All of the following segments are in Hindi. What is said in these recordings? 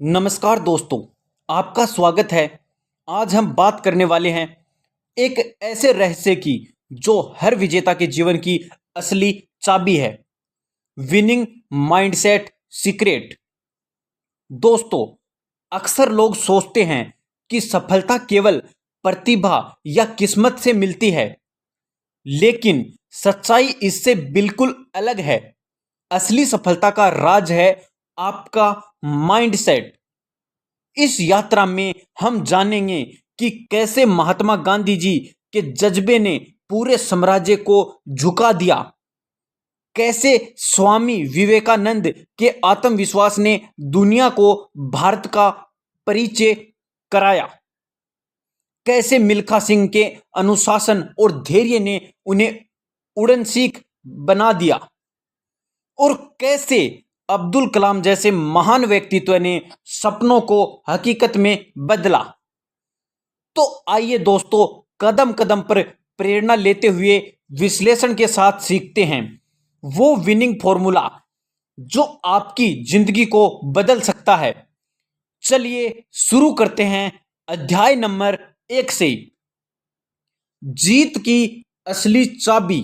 नमस्कार दोस्तों, आपका स्वागत है। आज हम बात करने वाले हैं एक ऐसे रहस्य की जो हर विजेता के जीवन की असली चाबी है। Winning mindset secret. दोस्तों, अक्सर लोग सोचते हैं कि सफलता केवल प्रतिभा या किस्मत से मिलती है, लेकिन सच्चाई इससे बिल्कुल अलग है। असली सफलता का राज है आपका माइंडसेट। इस यात्रा में हम जानेंगे कि कैसे महात्मा गांधी जी के जज्बे ने पूरे साम्राज्य को झुका दिया, कैसे स्वामी विवेकानंद के आत्मविश्वास ने दुनिया को भारत का परिचय कराया, कैसे मिल्खा सिंह के अनुशासन और धैर्य ने उन्हें उड़न सीख बना दिया, और कैसे अब्दुल कलाम जैसे महान व्यक्तित्व ने सपनों को हकीकत में बदला। तो आइए दोस्तों, कदम कदम पर प्रेरणा लेते हुए विश्लेषण के साथ सीखते हैं वो विनिंग फॉर्मूला जो आपकी जिंदगी को बदल सकता है। चलिए शुरू करते हैं अध्याय नंबर 1 से। जीत की असली चाबी।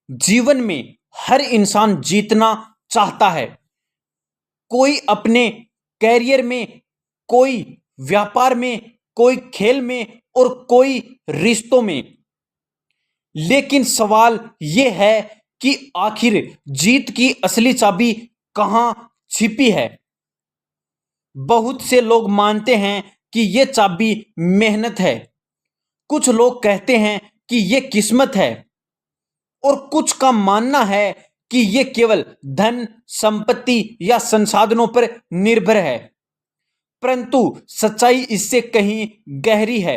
जीवन में हर इंसान जीतना चाहता है। कोई अपने कैरियर में, कोई व्यापार में, कोई खेल में और कोई रिश्तों में। लेकिन सवाल यह है कि आखिर जीत की असली चाबी कहां छिपी है। बहुत से लोग मानते हैं कि यह चाबी मेहनत है, कुछ लोग कहते हैं कि यह किस्मत है, और कुछ का मानना है कि यह केवल धन, संपत्ति या संसाधनों पर निर्भर है। परंतु सच्चाई इससे कहीं गहरी है।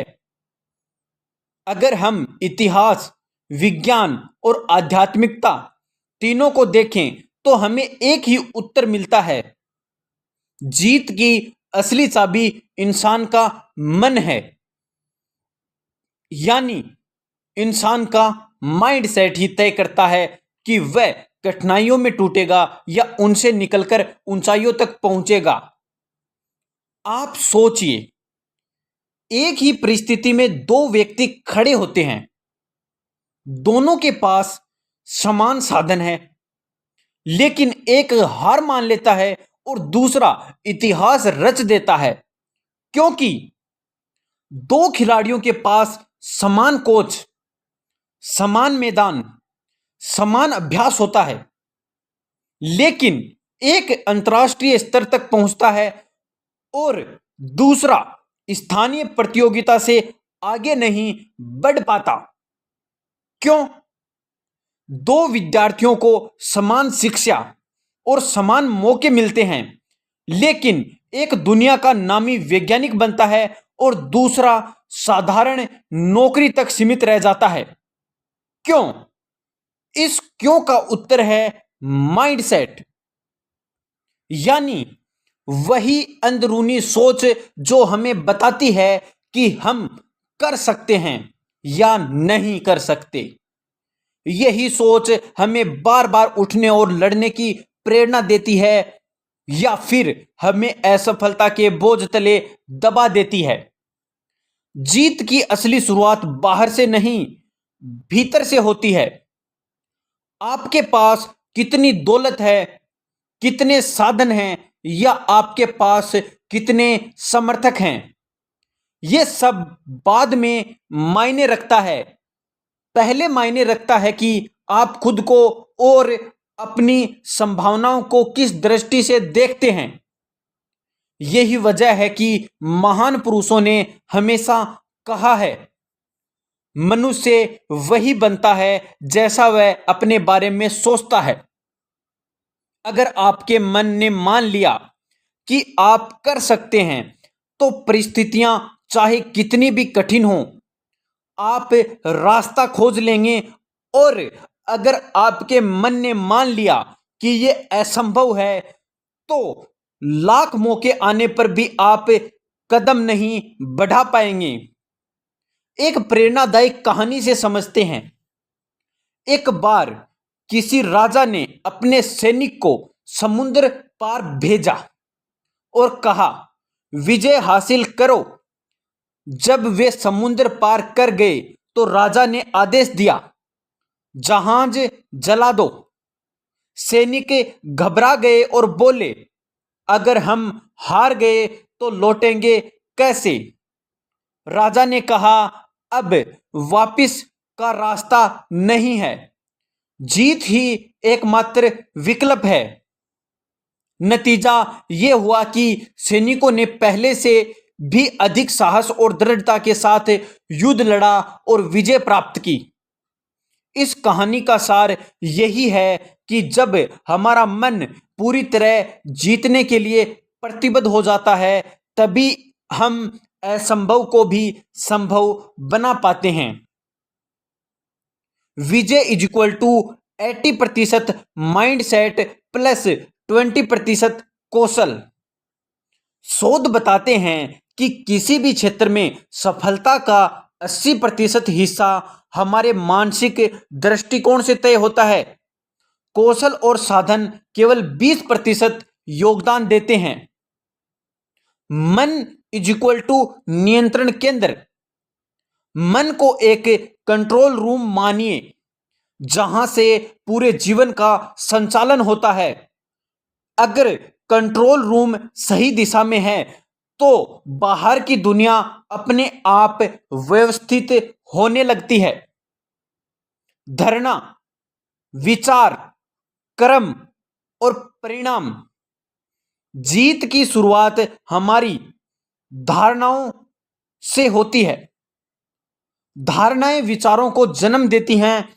अगर हम इतिहास, विज्ञान और आध्यात्मिकता तीनों को देखें तो हमें एक ही उत्तर मिलता है। जीत की असली चाबी इंसान का मन है, यानी इंसान का माइंड सेट ही तय करता है कि वह कठिनाइयों में टूटेगा या उनसे निकलकर ऊंचाइयों तक पहुंचेगा। आप सोचिए, एक ही परिस्थिति में दो व्यक्ति खड़े होते हैं, दोनों के पास समान साधन है, लेकिन एक हार मान लेता है और दूसरा इतिहास रच देता है, क्योंकि दो खिलाड़ियों के पास समान कोच, समान मैदान, समान अभ्यास होता है। लेकिन एक अंतर्राष्ट्रीय स्तर तक पहुंचता है और दूसरा स्थानीय प्रतियोगिता से आगे नहीं बढ़ पाता। क्यों? दो विद्यार्थियों को समान शिक्षा और समान मौके मिलते हैं, लेकिन एक दुनिया का नामी वैज्ञानिक बनता है और दूसरा साधारण नौकरी तक सीमित रह जाता है। क्यों? इस क्यों का उत्तर है माइंडसेट, यानी वही अंदरूनी सोच जो हमें बताती है कि हम कर सकते हैं या नहीं कर सकते। यही सोच हमें बार बार उठने और लड़ने की प्रेरणा देती है या फिर हमें असफलता के बोझ तले दबा देती है। जीत की असली शुरुआत बाहर से नहीं, भीतर से होती है। आपके पास कितनी दौलत है, कितने साधन हैं, या आपके पास कितने समर्थक हैं, यह सब बाद में मायने रखता है। पहले मायने रखता है कि आप खुद को और अपनी संभावनाओं को किस दृष्टि से देखते हैं। यही वजह है कि महान पुरुषों ने हमेशा कहा है, मनुष्य वही बनता है जैसा वह अपने बारे में सोचता है। अगर आपके मन ने मान लिया कि आप कर सकते हैं, तो परिस्थितियां चाहे कितनी भी कठिन हो, आप रास्ता खोज लेंगे। और अगर आपके मन ने मान लिया कि यह असंभव है, तो लाख मौके आने पर भी आप कदम नहीं बढ़ा पाएंगे। एक प्रेरणादायक कहानी से समझते हैं। एक बार किसी राजा ने अपने सैनिक को समुद्र पार भेजा और कहा, विजय हासिल करो। जब वे समुद्र पार कर गए तो राजा ने आदेश दिया, जहाज जला दो। सैनिक घबरा गए और बोले, अगर हम हार गए तो लौटेंगे कैसे? राजा ने कहा, अब वापिस का रास्ता नहीं है, जीत ही एकमात्र विकल्प है। नतीजा यह हुआ कि सैनिकों ने पहले से भी अधिक साहस और दृढ़ता के साथ युद्ध लड़ा और विजय प्राप्त की। इस कहानी का सार यही है कि जब हमारा मन पूरी तरह जीतने के लिए प्रतिबद्ध हो जाता है, तभी हम असंभव को भी संभव बना पाते हैं। विजय is equal to 80% mindset plus 20% कौशल। शोध बताते हैं कि किसी भी क्षेत्र में सफलता का 80% हिस्सा हमारे मानसिक दृष्टिकोण से तय होता है। कौशल और साधन केवल 20% योगदान देते हैं। मन इज इक्वल टू नियंत्रण केंद्र। मन को एक कंट्रोल रूम मानिए, जहां से पूरे जीवन का संचालन होता है। अगर कंट्रोल रूम सही दिशा में है तो बाहर की दुनिया अपने आप व्यवस्थित होने लगती है। धारणा, विचार, कर्म और परिणाम। जीत की शुरुआत हमारी धारणाओं से होती है। धारणाएं विचारों को जन्म देती हैं,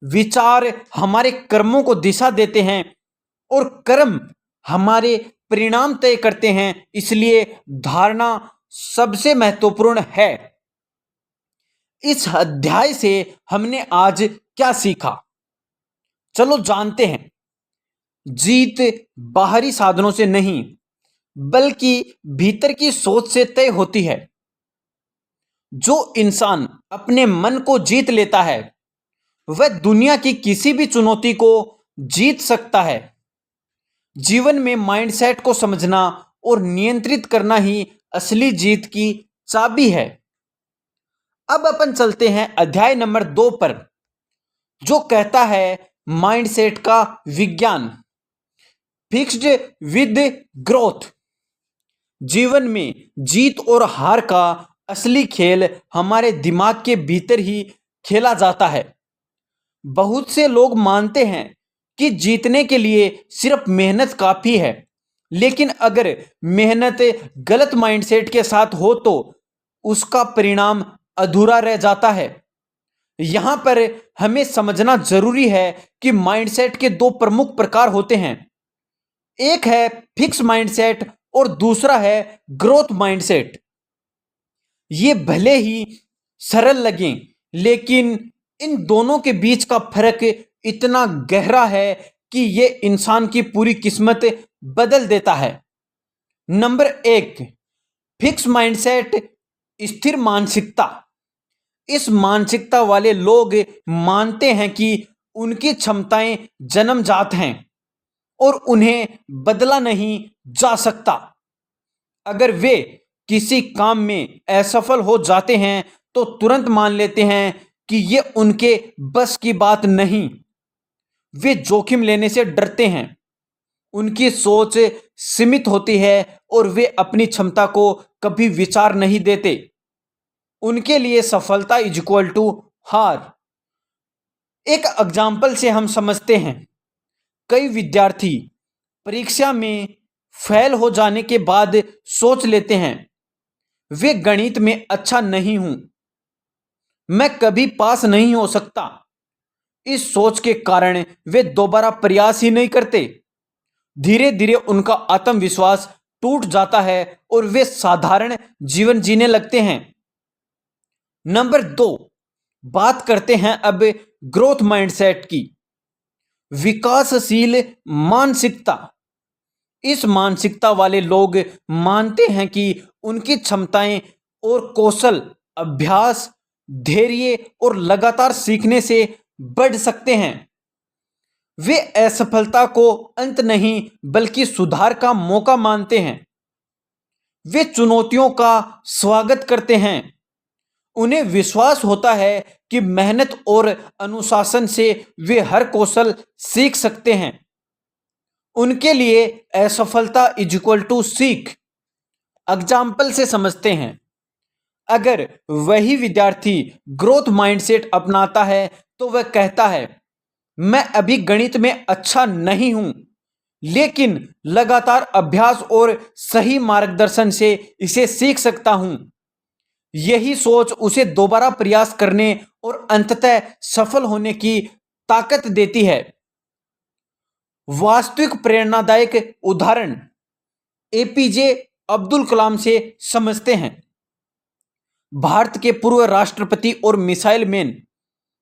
विचार हमारे कर्मों को दिशा देते हैं और कर्म हमारे परिणाम तय करते हैं। इसलिए धारणा सबसे महत्वपूर्ण है। इस अध्याय से हमने आज क्या सीखा, चलो जानते हैं। जीत बाहरी साधनों से नहीं, बल्कि भीतर की सोच से तय होती है। जो इंसान अपने मन को जीत लेता है, वह दुनिया की किसी भी चुनौती को जीत सकता है। जीवन में माइंडसेट को समझना और नियंत्रित करना ही असली जीत की चाबी है। अब अपन चलते हैं अध्याय नंबर 2 पर, जो कहता है माइंडसेट का विज्ञान, फिक्स्ड विद ग्रोथ। जीवन में जीत और हार का असली खेल हमारे दिमाग के भीतर ही खेला जाता है। बहुत से लोग मानते हैं कि जीतने के लिए सिर्फ मेहनत काफी है, लेकिन अगर मेहनत गलत माइंडसेट के साथ हो तो उसका परिणाम अधूरा रह जाता है। यहां पर हमें समझना जरूरी है कि माइंडसेट के 2 प्रमुख प्रकार होते हैं। एक है फिक्स माइंडसेट और दूसरा है ग्रोथ माइंडसेट। ये भले ही सरल लगें, लेकिन इन दोनों के बीच का फर्क इतना गहरा है कि ये इंसान की पूरी किस्मत बदल देता है। नंबर 1, फिक्स माइंडसेट, स्थिर मानसिकता। इस मानसिकता वाले लोग मानते हैं कि उनकी क्षमताएं जन्मजात हैं और उन्हें बदला नहीं जा सकता। अगर वे किसी काम में असफल हो जाते हैं तो तुरंत मान लेते हैं कि यह उनके बस की बात नहीं। वे जोखिम लेने से डरते हैं, उनकी सोच सीमित होती है और वे अपनी क्षमता को कभी विचार नहीं देते। उनके लिए सफलता इज इक्वल टू हार। एक एग्जाम्पल से हम समझते हैं। कई विद्यार्थी परीक्षा में फेल हो जाने के बाद सोच लेते हैं, वे गणित में अच्छा नहीं हूं, मैं कभी पास नहीं हो सकता। इस सोच के कारण वे दोबारा प्रयास ही नहीं करते। धीरे धीरे उनका आत्मविश्वास टूट जाता है और वे साधारण जीवन जीने लगते हैं। नंबर 2, बात करते हैं अब ग्रोथ माइंडसेट की, विकासशील मानसिकता। इस मानसिकता वाले लोग मानते हैं कि उनकी क्षमताएं और कौशल अभ्यास, धैर्य और लगातार सीखने से बढ़ सकते हैं। वे असफलता को अंत नहीं बल्कि सुधार का मौका मानते हैं। वे चुनौतियों का स्वागत करते हैं। उन्हें विश्वास होता है कि मेहनत और अनुशासन से वे हर कौशल सीख सकते हैं। उनके लिए असफलता इज इक्वल टू सीख। एग्जाम्पल से समझते हैं। अगर वही विद्यार्थी ग्रोथ माइंडसेट अपनाता है तो वह कहता है, मैं अभी गणित में अच्छा नहीं हूं, लेकिन लगातार अभ्यास और सही मार्गदर्शन से इसे सीख सकता हूं। यही सोच उसे दोबारा प्रयास करने और अंततः सफल होने की ताकत देती है। वास्तविक प्रेरणादायक उदाहरण एपीजे अब्दुल कलाम से समझते हैं। भारत के पूर्व राष्ट्रपति और missile man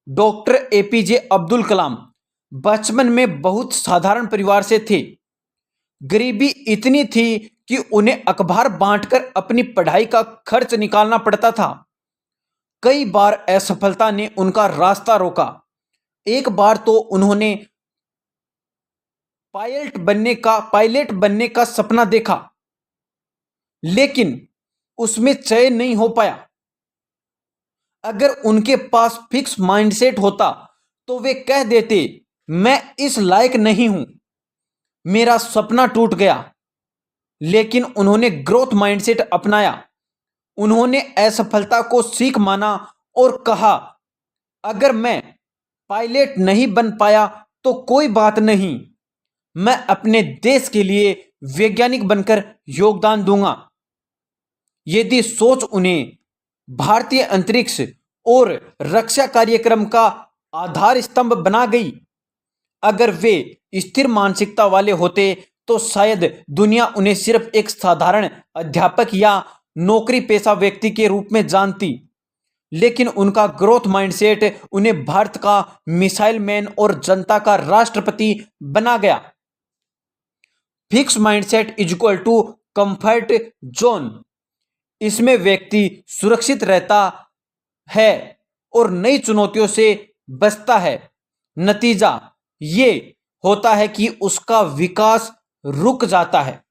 doctor APJ Abdul Kalam बचपन में बहुत साधारण परिवार से थे। गरीबी इतनी थी कि उन्हें अखबार बांटकर अपनी पढ़ाई का खर्च निकालना पड़ता था। कई बार असफलता ने उनका रास्ता रोका। एक बार तो उन्होंने पायलट बनने का सपना देखा, लेकिन उसमें चयन नहीं हो पाया। अगर उनके पास फिक्स माइंडसेट होता तो वे कह देते, मैं इस लायक नहीं हूं, मेरा सपना टूट गया। लेकिन उन्होंने ग्रोथ माइंडसेट अपनाया। उन्होंने असफलता को सीख माना और कहा, अगर मैं पायलट नहीं बन पाया तो कोई बात नहीं, मैं अपने देश के लिए वैज्ञानिक बनकर योगदान दूंगा। यदि सोच उन्हें भारतीय अंतरिक्ष और रक्षा कार्यक्रम का आधार स्तंभ बना गई, अगर वे स्थिर मानसिकता वाले होते तो शायद दुनिया उन्हें सिर्फ एक साधारण अध्यापक या नौकरी पेशा व्यक्ति के रूप में जानती। लेकिन उनका ग्रोथ माइंडसेट उन्हें भारत का मिसाइल मैन और जनता का राष्ट्रपति बना गया। Fix mindset is equal to comfort zone. इसमें व्यक्ति सुरक्षित रहता है और नई चुनौतियों से बचता है। नतीजा ये होता है कि उसका विकास रुक जाता है।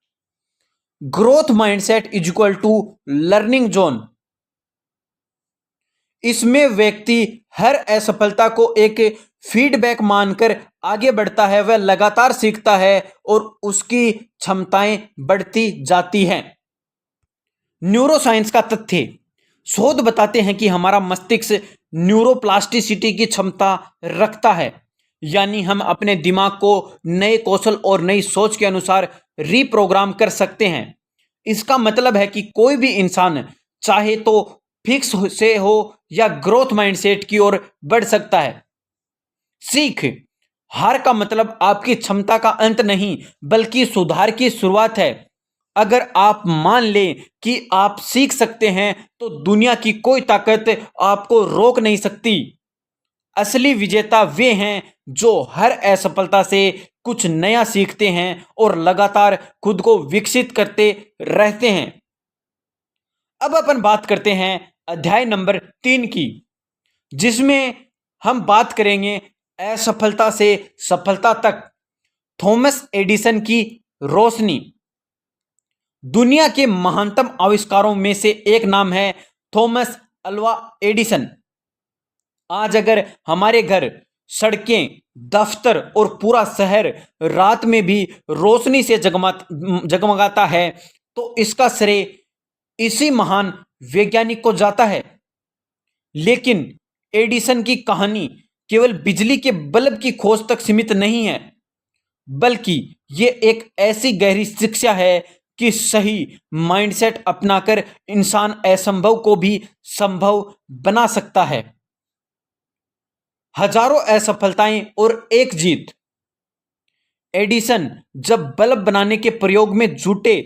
Growth mindset is equal to learning zone. इसमें व्यक्ति हर असफलता को एक फीडबैक मानकर आगे बढ़ता है। वह लगातार सीखता है और उसकी क्षमताएं बढ़ती जाती हैं। न्यूरोसाइंस का तथ्य। शोध बताते हैं कि हमारा मस्तिष्क न्यूरोप्लास्टिसिटी की क्षमता रखता है, यानी हम अपने दिमाग को नए कौशल और नई सोच के अनुसार रीप्रोग्राम कर सकते हैं। इसका मतलब है कि कोई भी इंसान चाहे तो फिक्स से हो या ग्रोथ माइंडसेट की ओर बढ़ सकता है। सीख। हार का मतलब आपकी क्षमता का अंत नहीं, बल्कि सुधार की शुरुआत है। अगर आप मान लें कि आप सीख सकते हैं तो दुनिया की कोई ताकत आपको रोक नहीं सकती। असली विजेता वे हैं जो हर असफलता से कुछ नया सीखते हैं और लगातार खुद को विकसित करते रहते हैं। अब अपन बात करते हैं अध्याय नंबर 3 की, जिसमें हम बात करेंगे असफलता से सफलता तक, थॉमस एडिसन की रोशनी। दुनिया के महानतम आविष्कारों में से एक नाम है थॉमस अल्वा एडिसन। आज अगर हमारे घर, सड़कें, दफ्तर और पूरा शहर रात में भी रोशनी से जगमगाता है तो इसका श्रेय इसी महान वैज्ञानिक को जाता है। लेकिन एडिसन की कहानी केवल बिजली के बल्ब की खोज तक सीमित नहीं है, बल्कि ये एक ऐसी गहरी शिक्षा है कि सही माइंडसेट अपनाकर इंसान असंभव को भी संभव बना सकता है। हजारों असफलताएं और एक जीत। एडिसन जब बल्ब बनाने के प्रयोग में जुटे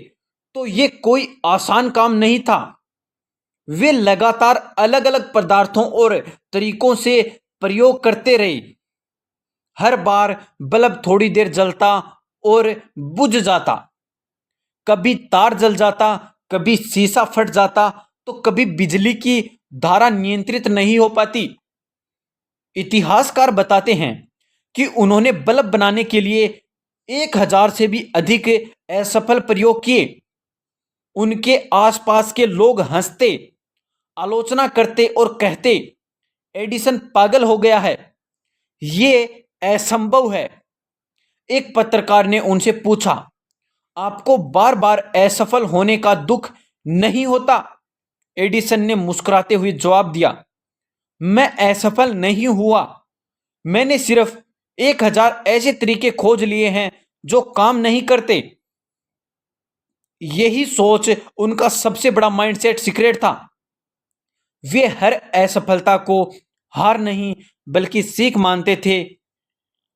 तो ये कोई आसान काम नहीं था। वे लगातार अलग अलग पदार्थों और तरीकों से प्रयोग करते रहे। हर बार बल्ब थोड़ी देर जलता और बुझ जाता, कभी तार जल जाता, कभी शीशा फट जाता, तो कभी बिजली की धारा नियंत्रित नहीं हो पाती। इतिहासकार बताते हैं कि उन्होंने बल्ब बनाने के लिए 1000 से भी अधिक असफल प्रयोग किए। उनके आसपास के लोग हंसते, आलोचना करते और कहते, एडिसन पागल हो गया है, ये असंभव है। एक पत्रकार ने उनसे पूछा, आपको बार बार असफल होने का दुख नहीं होता? एडिसन ने मुस्कुराते हुए जवाब दिया, मैं असफल नहीं हुआ, मैंने सिर्फ 1000 ऐसे तरीके खोज लिए हैं जो काम नहीं करते। यही सोच उनका सबसे बड़ा माइंडसेट सीक्रेट था। वे हर असफलता को हार नहीं बल्कि सीख मानते थे।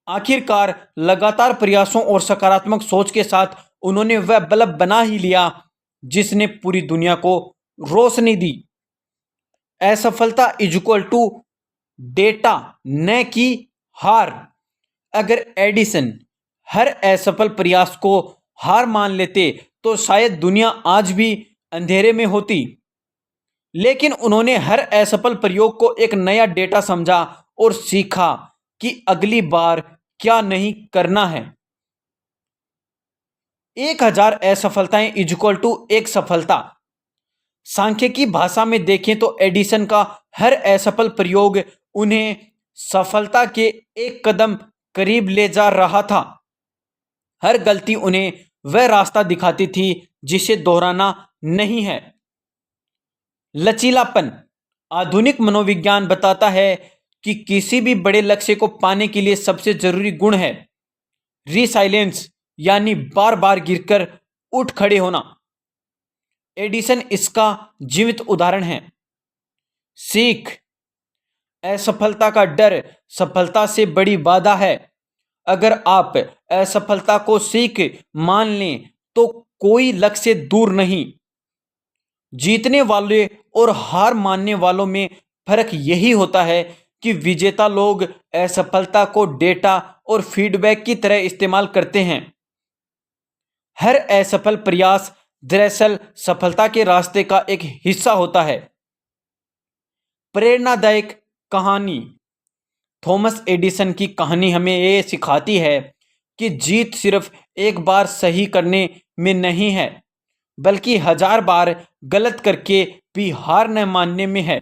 आखिरकार लगातार प्रयासों और सकारात्मक सोच के साथ उन्होंने वह बल्ब बना ही लिया जिसने पूरी दुनिया को रोशनी दी। असफलता इज इक्वल टू डेटा, न कि हार। अगर एडिसन हर असफल प्रयास को हार मान लेते तो शायद दुनिया आज भी अंधेरे में होती। लेकिन उन्होंने हर असफल प्रयोग को एक नया डेटा समझा और सीखा कि अगली बार क्या नहीं करना है। 1000 असफलताएं इज इक्वल टू एक सफलता। सांख्यिकी भाषा में देखें तो एडिसन का हर असफल प्रयोग उन्हें सफलता के एक कदम करीब ले जा रहा था। हर गलती उन्हें वह रास्ता दिखाती थी जिसे दोहराना नहीं है। लचीलापन। आधुनिक मनोविज्ञान बताता है कि किसी भी बड़े लक्ष्य को पाने के लिए सबसे जरूरी गुण है रिसाइलेंस, यानी बार बार गिरकर उठ खड़े होना। एडिसन इसका जीवित उदाहरण है। सीख। असफलता का डर सफलता से बड़ी बाधा है। अगर आप असफलता को सीख मान लें तो कोई लक्ष्य दूर नहीं। जीतने वाले और हार मानने वालों में फर्क यही होता है कि विजेता लोग असफलता को डेटा और फीडबैक की तरह इस्तेमाल करते हैं। हर असफल प्रयास दरअसल सफलता के रास्ते का एक हिस्सा होता है। प्रेरणादायक कहानी। थॉमस एडिसन की कहानी हमें यह सिखाती है कि जीत सिर्फ एक बार सही करने में नहीं है बल्कि 1000 बार गलत करके भी हार न मानने में है।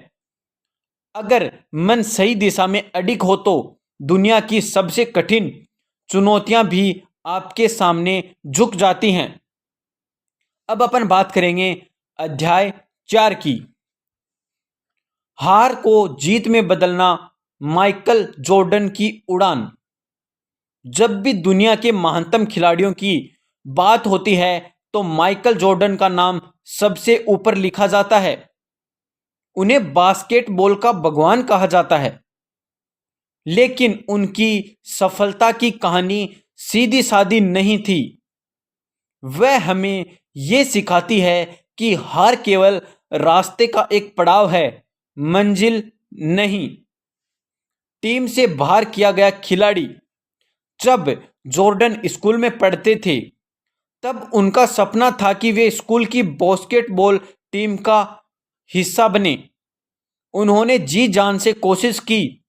अगर मन सही दिशा में अडिग हो तो दुनिया की सबसे कठिन चुनौतियां भी आपके सामने झुक जाती हैं। अब अपन बात करेंगे अध्याय 4 की। हार को जीत में बदलना, माइकल जॉर्डन की उड़ान। जब भी दुनिया के महानतम खिलाड़ियों की बात होती है तो माइकल जॉर्डन का नाम सबसे ऊपर लिखा जाता है। उन्हें बास्केटबॉल का भगवान कहा जाता है। लेकिन उनकी सफलता की कहानी सीधी सादी नहीं थी। वह हमें यह सिखाती है कि हार केवल रास्ते का एक पड़ाव है, मंजिल नहीं। टीम से बाहर किया गया खिलाड़ी। जब जॉर्डन स्कूल में पढ़ते थे तब उनका सपना था कि वे स्कूल की बास्केटबॉल टीम का हिस्सा बने। उन्होंने जी जान से कोशिश की,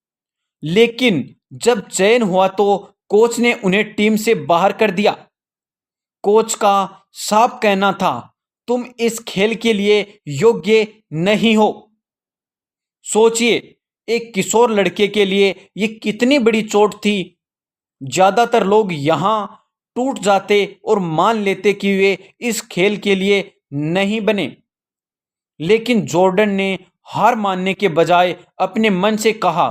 लेकिन जब चयन हुआ तो कोच ने उन्हें टीम से बाहर कर दिया। कोच का साफ कहना था, तुम इस खेल के लिए योग्य नहीं हो। सोचिए, एक किशोर लड़के के लिए यह कितनी बड़ी चोट थी। ज्यादातर लोग यहां टूट जाते और मान लेते कि वे इस खेल के लिए नहीं बने। लेकिन जॉर्डन ने हार मानने के बजाय अपने मन से कहा,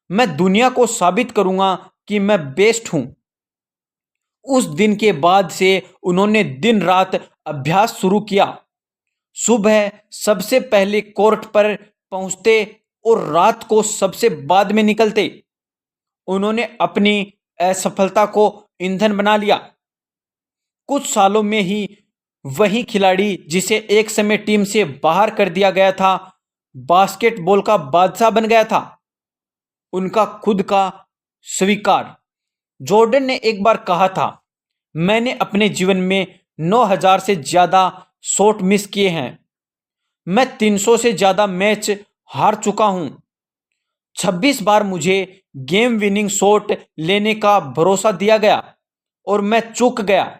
मैं दुनिया को साबित करूंगा कि मैं बेस्ट हूं। उस दिन के बाद से उन्होंने दिन रात अभ्यास शुरू किया। सुबह सबसे पहले कोर्ट पर पहुंचते और रात को सबसे बाद में निकलते। उन्होंने अपनी असफलता को ईंधन बना लिया। कुछ सालों में ही वही खिलाड़ी जिसे एक समय टीम से बाहर कर दिया गया था, बास्केटबॉल का बादशाह बन गया था। उनका खुद का स्वीकार। जॉर्डन ने एक बार कहा था, मैंने अपने जीवन में 9000 से ज्यादा शॉट मिस किए हैं। मैं 300 से ज्यादा मैच हार चुका हूं। 26 बार मुझे गेम विनिंग शॉट लेने का भरोसा दिया गया और मैं चूक गया।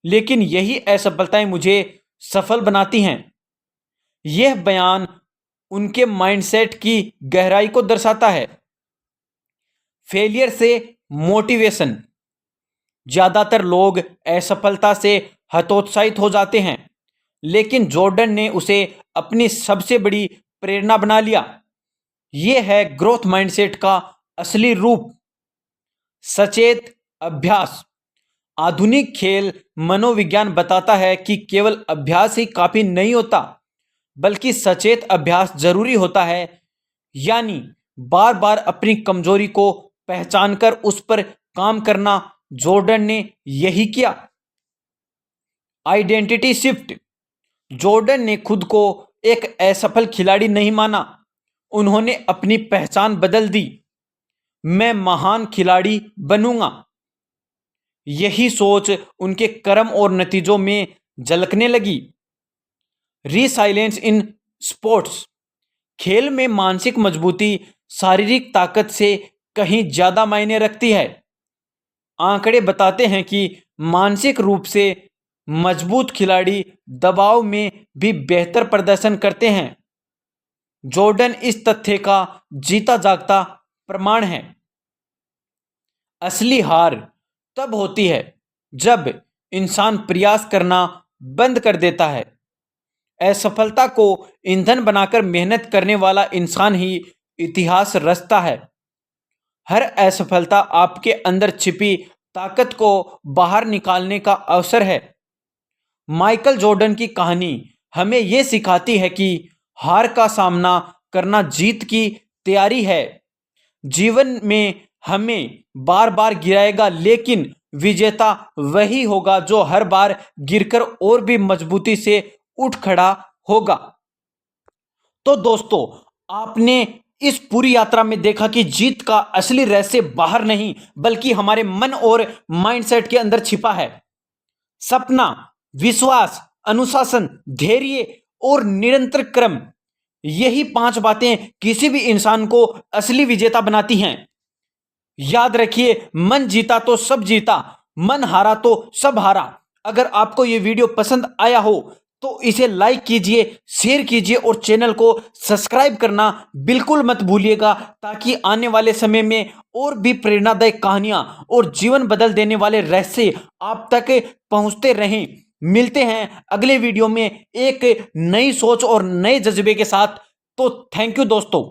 लेकिन यही असफलताएं मुझे सफल बनाती हैं। यह बयान उनके माइंडसेट की गहराई को दर्शाता है। फेलियर से मोटिवेशन। ज्यादातर लोग असफलता से हतोत्साहित हो जाते हैं, लेकिन जॉर्डन ने उसे अपनी सबसे बड़ी प्रेरणा बना लिया। यह है ग्रोथ माइंडसेट का असली रूप। सचेत अभ्यास। आधुनिक खेल मनोविज्ञान बताता है कि केवल अभ्यास ही काफी नहीं होता, बल्कि सचेत अभ्यास जरूरी होता है। यानी बार बार अपनी कमजोरी को पहचानकर उस पर काम करना। जॉर्डन ने यही किया। Identity shift. जॉर्डन ने खुद को एक असफल खिलाड़ी नहीं माना, उन्होंने अपनी पहचान बदल दी। मैं महान खिलाड़ी बनूंगा। यही सोच उनके कर्म और नतीजों में झलकने लगी। Resilience in sports. खेल में मानसिक मजबूती शारीरिक ताकत से कहीं ज्यादा मायने रखती है। आंकड़े बताते हैं कि मानसिक रूप से मजबूत खिलाड़ी दबाव में भी बेहतर प्रदर्शन करते हैं। जॉर्डन इस तथ्य का जीता जागता प्रमाण है। असली हार तब होती है जब इंसान प्रयास करना बंद कर देता है। असफलता को ईंधन बनाकर मेहनत करने वाला इंसान ही इतिहास रचता है। हर असफलता आपके अंदर छिपी ताकत को बाहर निकालने का अवसर है। माइकल जॉर्डन की कहानी हमें यह सिखाती है कि हार का सामना करना जीत की तैयारी है। जीवन में हमें बार बार गिराएगा, लेकिन विजेता वही होगा जो हर बार गिरकर और भी मजबूती से उठ खड़ा होगा। तो दोस्तों, आपने इस पूरी यात्रा में देखा कि जीत का असली रहस्य बाहर नहीं, बल्कि हमारे मन और माइंडसेट के अंदर छिपा है। सपना, विश्वास, अनुशासन, धैर्य और निरंतर क्रम, यही 5 बातें किसी भी इंसान को असली विजेता बनाती हैं। याद रखिए, मन जीता तो सब जीता, मन हारा तो सब हारा। अगर आपको यह वीडियो पसंद आया हो तो इसे लाइक कीजिए, शेयर कीजिए और चैनल को सब्सक्राइब करना बिल्कुल मत भूलिएगा, ताकि आने वाले समय में और भी प्रेरणादायक कहानियां और जीवन बदल देने वाले रहस्य आप तक पहुंचते रहें। मिलते हैं अगले वीडियो में एक नई सोच और नए जज्बे के साथ। तो थैंक यू दोस्तों।